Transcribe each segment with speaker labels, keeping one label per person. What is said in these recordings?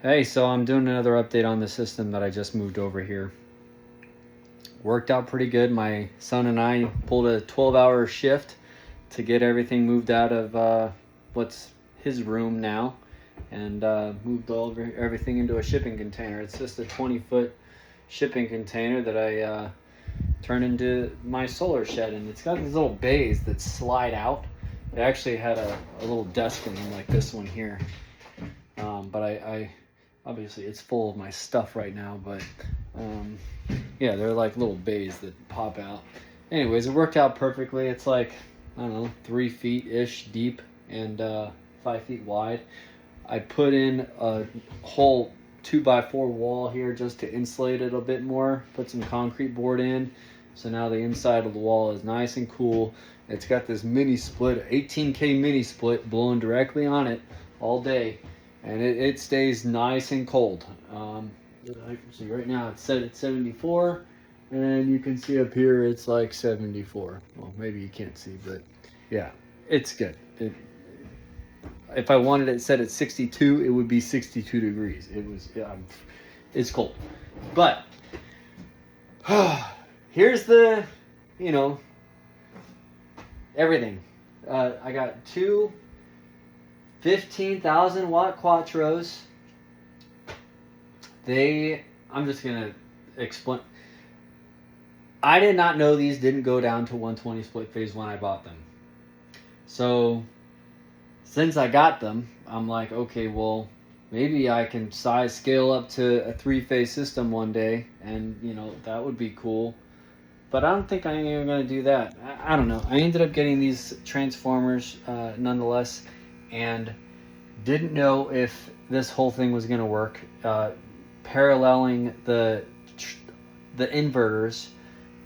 Speaker 1: Hey, so I'm doing another update on the system that I just moved over here. Worked out pretty good. My son and I pulled a 12-hour shift to get everything moved out of what's his room now, and moved everything into a shipping container. It's just a 20-foot shipping container that I turned into my solar shed, and it's got these little bays that slide out. It actually had a little desk in them like this one here, but I obviously it's full of my stuff right now, but yeah, they're like little bays that pop out. Anyways, it worked out perfectly. It's like, I don't know, 3 feet ish deep and 5 feet wide. I put in a whole 2x4 wall here just to insulate it a bit more, put some concrete board in, so now the inside of the wall is nice and cool. It's got this mini split, 18K mini split blowing directly on it all day, and it stays nice and cold. See, right now it's set at 74, and you can see up here it's like 74. Well, maybe you can't see, but yeah, it's good. If I wanted it set at 62, it would be 62 degrees. It's cold, but here's the, everything. I got two 15,000 watt quattros. I'm just gonna explain. I did not know these didn't go down to 120 split phase when I bought them. So since I got them, I'm like, okay, well, maybe I can scale up to a 3-phase system one day, and that would be cool. But I don't think I'm even going to do that. I don't know. I ended up getting these transformers nonetheless, and didn't know if this whole thing was going to work. Paralleling the inverters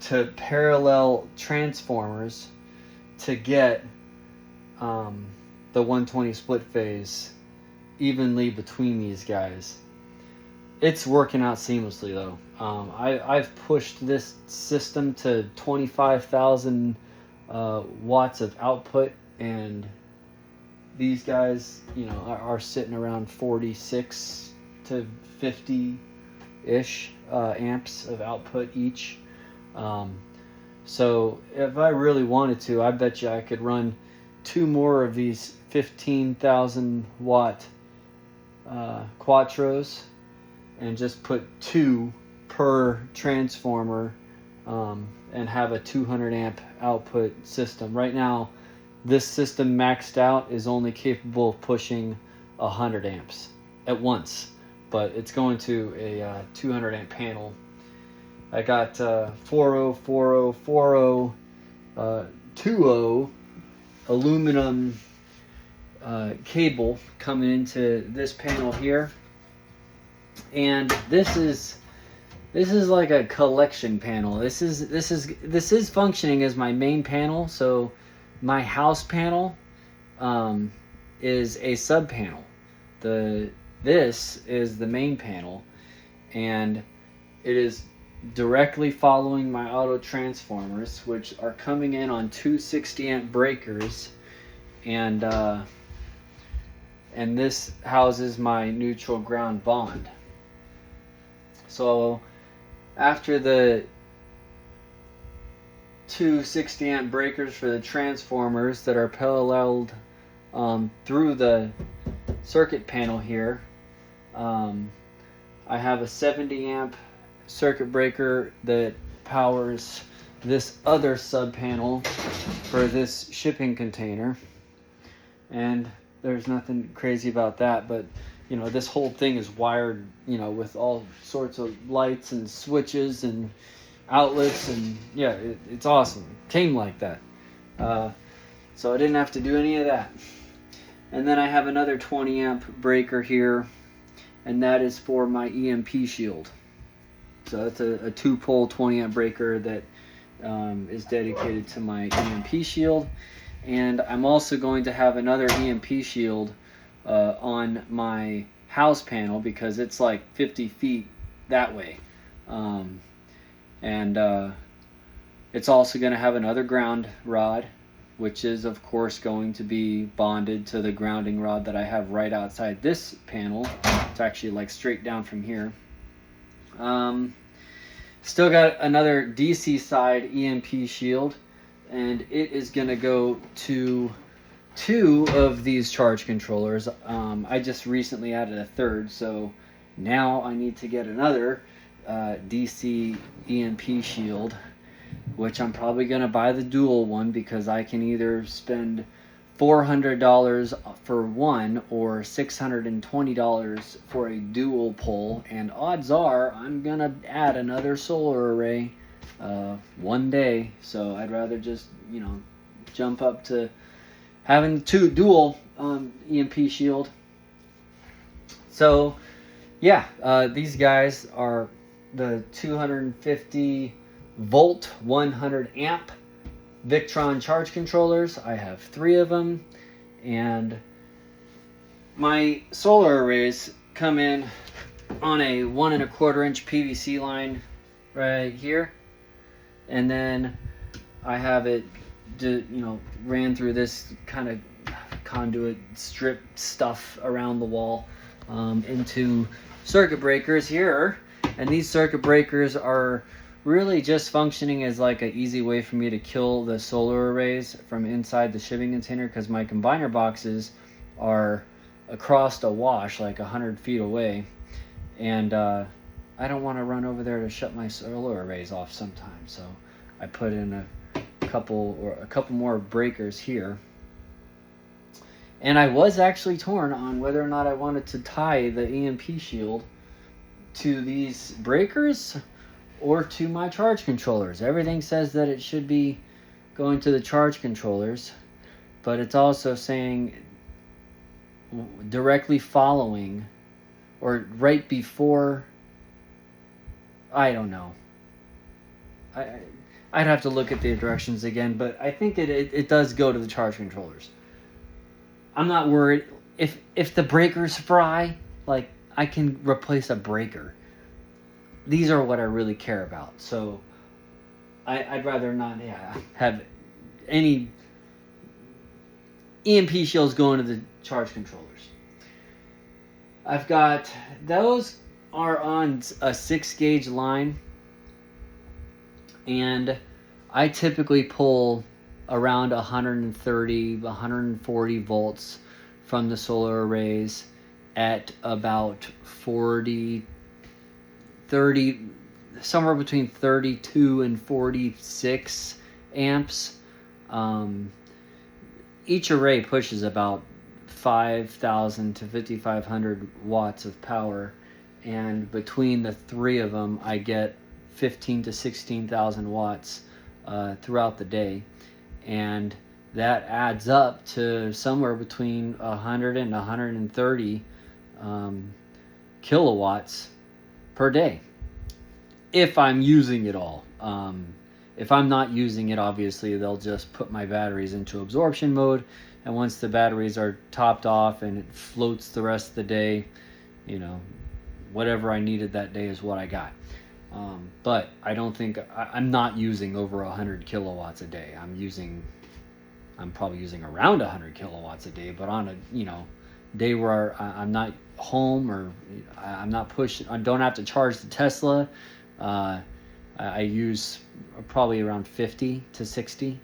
Speaker 1: to parallel transformers to get the 120 split phase evenly between these guys. It's working out seamlessly though. I've pushed this system to 25,000 watts of output, and these guys, are sitting around 46 to 50-ish amps of output each. So if I really wanted to, I bet you I could run 2 more of these 15,000 watt quattros and just put 2 per transformer, and have a 200 amp output system. Right now, this system maxed out is only capable of pushing 100 amps at once, but it's going to a 200 amp panel. I got 404040 20 aluminum cable coming into this panel here, and this is like a collection panel. This is functioning as my main panel. So my house panel is a sub panel. This is the main panel, and it is directly following my auto transformers, which are coming in on 2 60 amp breakers, and this houses my neutral ground bond. So after the 2 60 amp breakers for the transformers that are paralleled through the circuit panel here, I have a 70 amp circuit breaker that powers this other sub panel for this shipping container, and there's nothing crazy about that, but this whole thing is wired with all sorts of lights and switches and outlets, and yeah, it's awesome. It came like that, so I didn't have to do any of that. And then I have another 20 amp breaker here, and that is for my EMP shield. So that's a 2-pole 20 amp breaker that is dedicated to my EMP shield. And I'm also going to have another EMP shield on my house panel, because it's like 50 feet that way. And it's also going to have another ground rod which is of course going to be bonded to the grounding rod that I have right outside this panel. It's actually like straight down from here. Still got another DC side EMP shield, and it is going to go to 2 of these charge controllers. I just recently added a third, so now I need to get another DC EMP shield, which I'm probably going to buy the dual one, because I can either spend $400 for one or $620 for a dual pole, and odds are I'm going to add another solar array one day, so I'd rather just, you know, jump up to having 2 dual EMP shield. So yeah, these guys are the 250 volt 100 amp Victron charge controllers. I have 3 of them, and my solar arrays come in on a 1 1/4 inch PVC line right here, and then I have it, ran through this kind of conduit strip stuff around the wall into circuit breakers here, and these circuit breakers are really just functioning as like an easy way for me to kill the solar arrays from inside the shipping container, because my combiner boxes are across a wash like 100 feet away, and I don't want to run over there to shut my solar arrays off sometimes, so I put in a couple more breakers here. And I was actually torn on whether or not I wanted to tie the EMP shield to these breakers or to my charge controllers. Everything says that it should be going to the charge controllers, but it's also saying directly following or right before. I don't know. I'd have to look at the directions again, but I think it does go to the charge controllers. I'm not worried. If the breakers fry, like, I can replace a breaker. These are what I really care about. So I'd rather not have any EMP shields going to the charge controllers. I've got, those are on a 6 gauge line, and I typically pull around 130, 140 volts from the solar arrays at about 30, somewhere between 32 and 46 amps. Each array pushes about 5,000 to 5,500 watts of power, and between the 3 of them I get 15 to 16,000 watts throughout the day, and that adds up to somewhere between 100 and 130 kilowatts per day, if I'm using it all. If I'm not using it, obviously they'll just put my batteries into absorption mode, and once the batteries are topped off and it floats the rest of the day, whatever I needed that day is what I got. But I don't think I'm not using over 100 kilowatts a day. I'm probably using around 100 kilowatts a day, but on a day where I'm not home, or I'm not pushing, I don't have to charge the Tesla, I use probably around 50 to 60.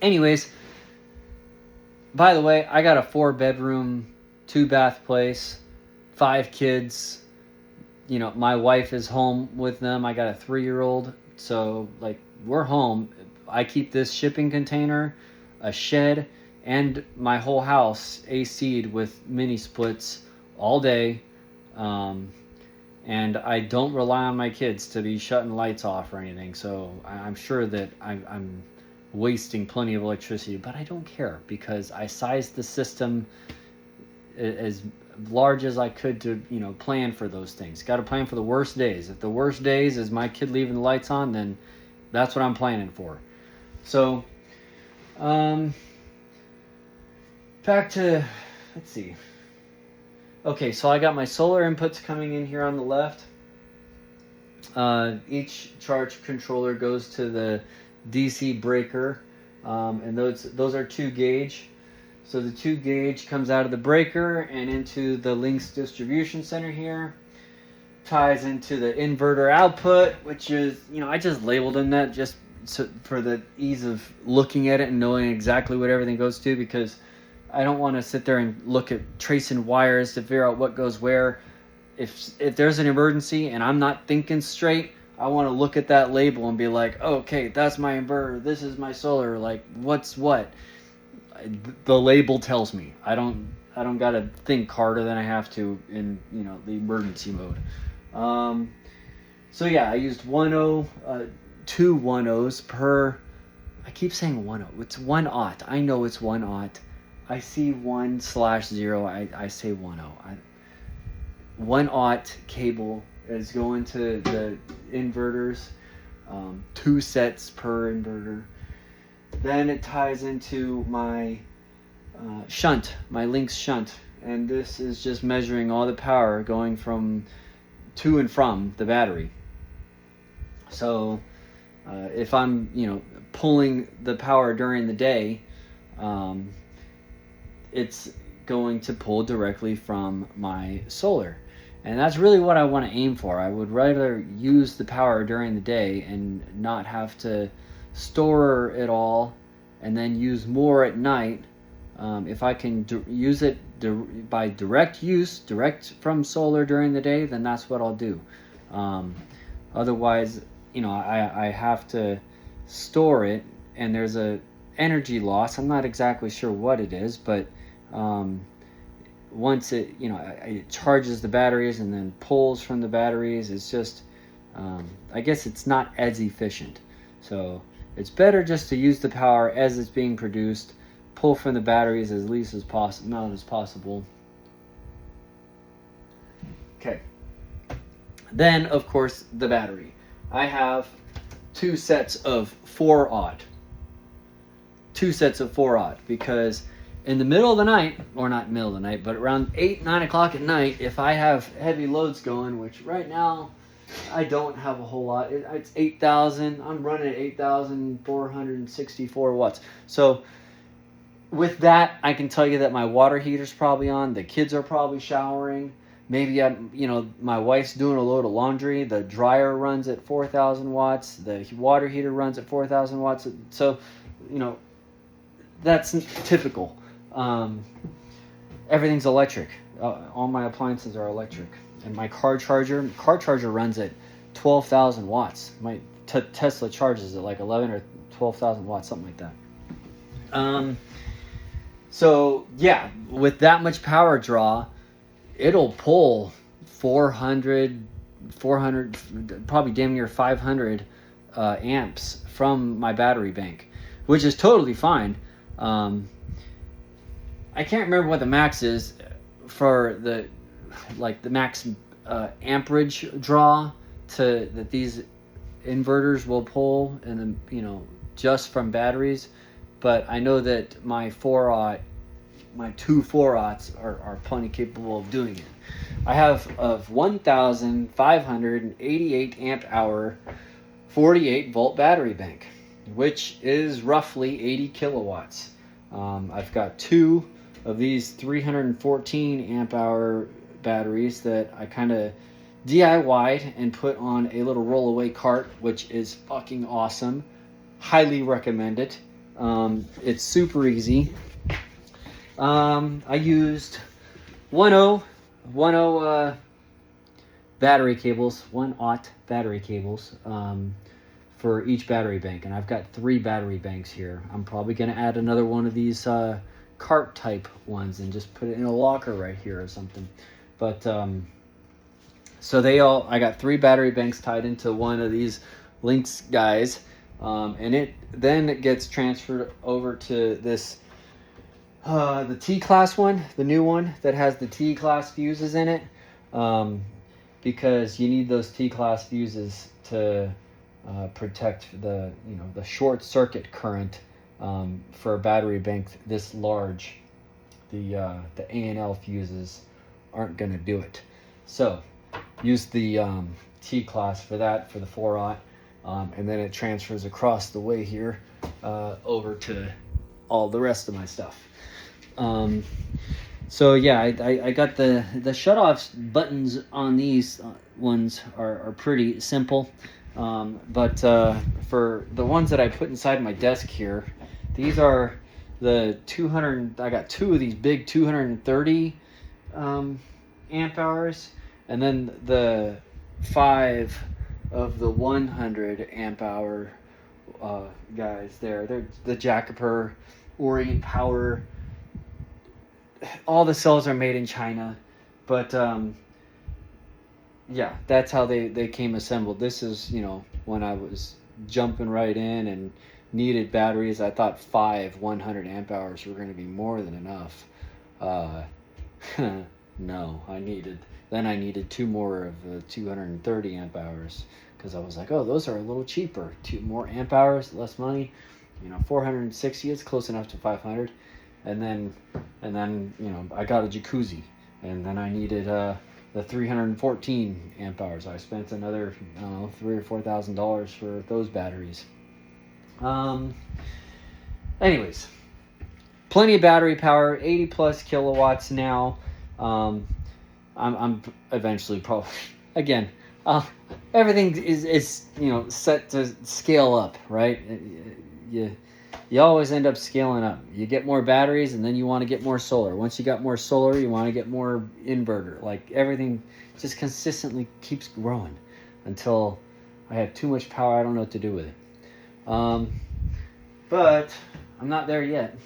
Speaker 1: Anyways, by the way, I got a 4-bedroom, 2-bath place, 5 kids. My wife is home with them. I got a 3-year-old, so like, we're home. I keep this shipping container, a shed, and my whole house AC'd with mini splits all day, and I don't rely on my kids to be shutting lights off or anything, so I'm sure that I'm wasting plenty of electricity, but I don't care, because I sized the system as large as I could to plan for those things. Got to plan for the worst days. If the worst days is my kid leaving the lights on, then that's what I'm planning for. So back to, let's see. Okay, so I got my solar inputs coming in here on the left. Each charge controller goes to the DC breaker, and those are 2 gauge. So the 2 gauge comes out of the breaker and into the links distribution center here, ties into the inverter output, which is, I just labeled them that just for the ease of looking at it and knowing exactly what everything goes to, because I don't want to sit there and look at tracing wires to figure out what goes where. If there's an emergency and I'm not thinking straight, I want to look at that label and be like, okay, that's my inverter, this is my solar, like what's what. The label tells me. I don't gotta think harder than I have to in the emergency mode. So yeah, I used 2 1.0s per. I keep saying 1.0. It's 1 aught. I know it's 1 aught. I see 1/0. I say 1.0. 1 aught cable is going to the inverters. 2 sets per inverter. Then it ties into my shunt, my Lynx shunt, and this is just measuring all the power going from to and from the battery. So if I'm pulling the power during the day, it's going to pull directly from my solar, and that's really what I want to aim for. I would rather use the power during the day and not have to store it all and then use more at night. If I can use it by direct from solar during the day, then that's what I'll do. Otherwise, I have to store it, and there's a energy loss. I'm not exactly sure what it is, but once it it charges the batteries and then pulls from the batteries, it's just I guess it's not as efficient. So it's better just to use the power as it's being produced, pull from the batteries as least as possible, not as possible. Okay. Then, of course, the battery. I have 2 sets of 4 aught. 2 sets of 4 aught, because in the middle of the night, or not middle of the night, but around 8, 9 o'clock at night, if I have heavy loads going, which right now I don't have a whole lot. It's 8,000. I'm running at 8,464 watts. So with that, I can tell you that my water heater's probably on. The kids are probably showering. Maybe my wife's doing a load of laundry. The dryer runs at 4,000 watts. The water heater runs at 4,000 watts. So, that's typical. Everything's electric. All my appliances are electric. And my car charger runs at 12,000 watts. My Tesla charges at like 11 or 12,000 watts, something like that. So yeah, with that much power draw, it'll pull 400, probably damn near 500 amps from my battery bank, which is totally fine. I can't remember what the max is for the max amperage draw that these inverters will pull, and then just from batteries. But I know that my 2 4-aughts are plenty capable of doing it. I have a 1,588 amp hour 48 volt battery bank, which is roughly 80 kilowatts. I've got 2 of these 314 amp hour batteries that I kind of DIY'd and put on a little rollaway cart, which is fucking awesome. Highly recommend it. It's super easy. I used 1.0 battery cables, 1 aught battery cables, for each battery bank, and I've got 3 battery banks here. I'm probably going to add another one of these cart type ones and just put it in a locker right here or something. But so I got 3 battery banks tied into one of these Lynx guys, and it gets transferred over to this the T-class one, the new one that has the T-class fuses in it, because you need those T-class fuses to protect the short circuit current for a battery bank this large. The A&L fuses aren't going to do it. So use the T-class for that, for the 4-aught. and then it transfers across the way here over to all the rest of my stuff. So yeah, I got the shutoff buttons on these ones are pretty simple, but for the ones that I put inside my desk here, these are the 200. I got two of these big 230 amp hours, and then the 5 of the 100 amp hour guys. They're the Jacopper Orient Power. All the cells are made in China, but yeah, that's how they came assembled. This is, you know, when I was jumping right in and needed batteries, I thought 5 100 amp hours were going to be more than enough. No, I needed 2 more of the 230 amp hours, because I was like, oh, those are a little cheaper. 2 more amp hours, less money. You know, 460 is close enough to 500. And then you know, I got a jacuzzi, and then I needed the 314 amp hours. I spent another, I don't know, $3,000 or $4,000 for those batteries. Anyways, plenty of battery power, 80 plus kilowatts now. I'm eventually probably, again, everything is you know, set to scale up, right? You always end up scaling up. You get more batteries, and then you want to get more solar. Once you got more solar, you want to get more inverter. Like, everything just consistently keeps growing until I have too much power. I don't know what to do with it. But I'm not there yet.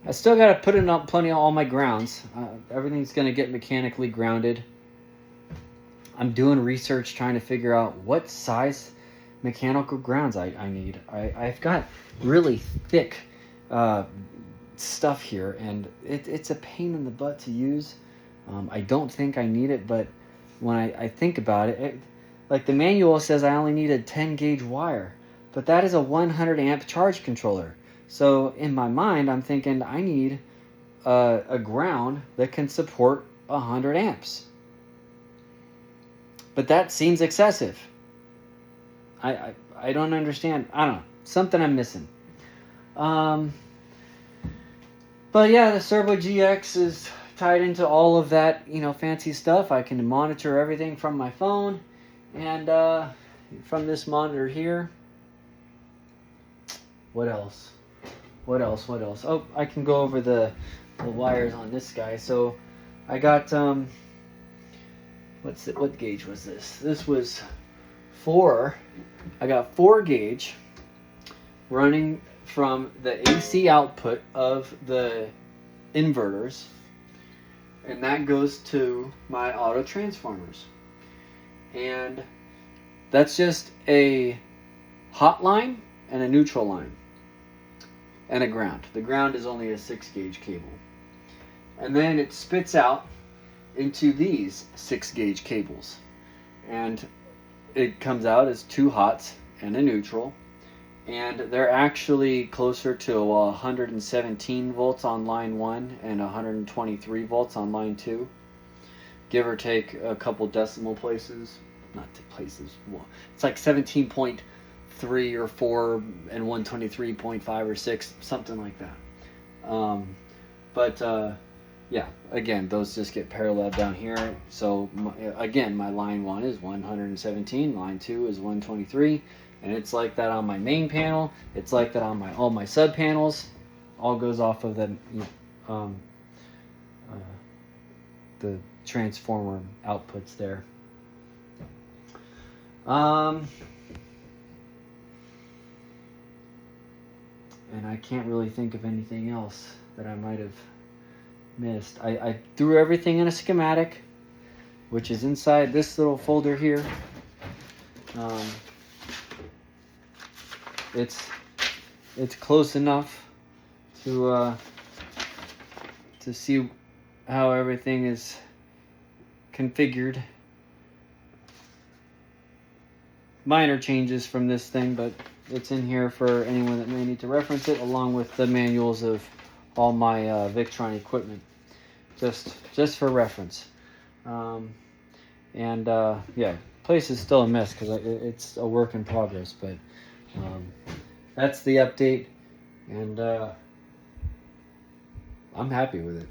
Speaker 1: I still got to put in plenty of all my grounds. Everything's going to get mechanically grounded. I'm doing research trying to figure out what size mechanical grounds I need. I've got really thick stuff here, and it's a pain in the butt to use. I don't think I need it, but when I think about it, like the manual says I only need a 10 gauge wire, but that is a 100 amp charge controller. So in my mind, I'm thinking I need a ground that can support 100 amps. But that seems excessive. I don't understand. I don't know. Something I'm missing. But yeah, the Servo GX is tied into all of that, you know, fancy stuff. I can monitor everything from my phone and from this monitor here. What else? Oh, I can go over the wires on this guy. So I got what gauge was this? This was 4. I got 4 gauge running from the AC output of the inverters, and that goes to my autotransformers. And that's just a hot line and a neutral line and a ground. The ground is only a 6 gauge cable. And then it spits out into these 6 gauge cables. And it comes out as 2 hots and a neutral. And they're actually closer to 117 volts on line 1 and 123 volts on line 2. Give or take a couple decimal places. Not places. It's like 17.3 or 4 and 123.5 or 6, something like that. Yeah, again, those just get paralleled down here. So again, my line 1 is 117, line 2 is 123, and it's like that on my main panel. It's like that on all my sub panels. All goes off of the transformer outputs there. And I can't really think of anything else that I might have missed. I threw everything in a schematic, which is inside this little folder here. It's close enough to see how everything is configured. Minor changes from this thing, but it's in here for anyone that may need to reference it, along with the manuals of all my Victron equipment, just for reference. Yeah, place is still a mess because it's a work in progress, but that's the update, and I'm happy with it.